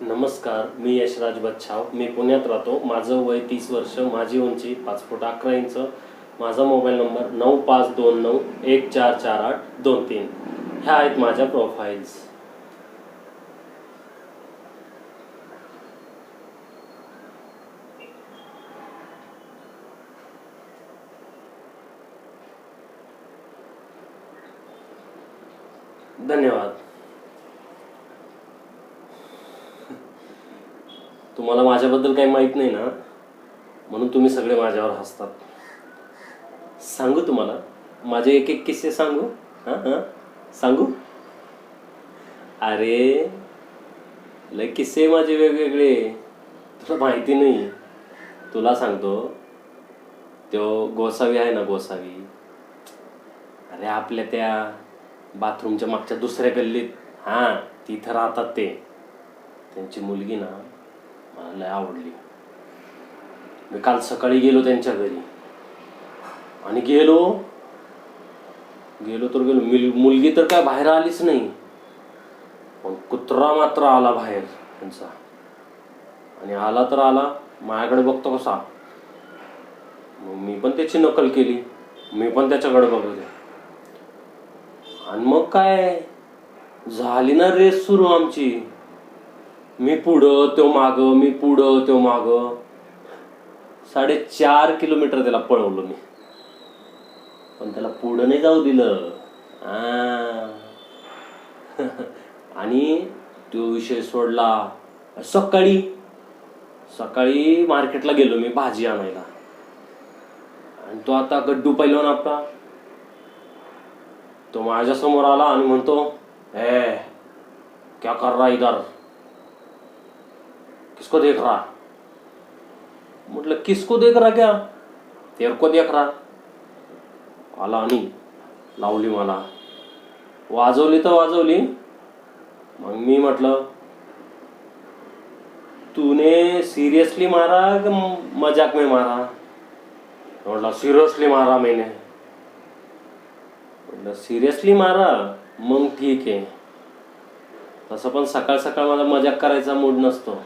नमस्कार, मी यशराज बच्छाव. मी पुण्यात राहतो. माझं वय 30 वर्ष, माझी उंची 5 फूट 11 इंच. माझा मोबाईल नंबर 9529144823. ह्या आहेत माझ्या प्रोफाईल्स. धन्यवाद. तुम्हाला माझ्याबद्दल काही माहीत नाही ना, म्हणून तुम्ही सगळे माझ्यावर हसतात. सांगू तुम्हाला माझे एक एक किस्से सांगू? हां हां सांगू. अरे लय किस्से माझे वेगवेगळे, तुला माहिती नाही. तुला सांगतो. तो गोसावी आहे ना, गोसावी. अरे आपल्या त्या बाथरूमच्या मागच्या दुसऱ्या गल्लीत, हां तिथं राहतात ते. त्यांची मुलगी ना मला लय आवडली. मी काल सकाळी गेलो त्यांच्या घरी आणि गेलो तर गेलो. मुलगी तर काय बाहेर आलीच नाही, पण कुत्रा मात्र आला बाहेर त्यांचा. आणि आला तर आला, माझ्याकडे बघतो कसा. मग मी पण त्याची नकल केली, मी पण त्याच्याकडे बघते. आणि मग काय झाली ना रेस सुरू आमची. मी पुढं तो मागं, मी पुढं तो मागं. 4.5 किलोमीटर त्याला पळवलं मी, पण त्याला पुढं नाही जाऊ दिलं. आणि तो विषय सोडला. सकाळी मार्केटला गेलो मी भाजी आणायला, आणि तो आता गड्डू पहिलवान आपला, तो माझ्या समोर आला आणि म्हणतो, क्या कर रहा इधर, किसको देख रहा. म्हटलं किसको देख रहा क्या, तेरे को देख रहा. आला आणि लावली मला, वाजवली तर वाजवली. मग मी म्हटलं, तूने सीरियसली मारा कि मजाक में मारा. म्हटलं सिरियसली मारा मैंने. म्हटलं सिरियसली मारा, मग ठीक आहे. तसं पण सकाळ सकाळ मला मजाक करायचा मूड नसतो.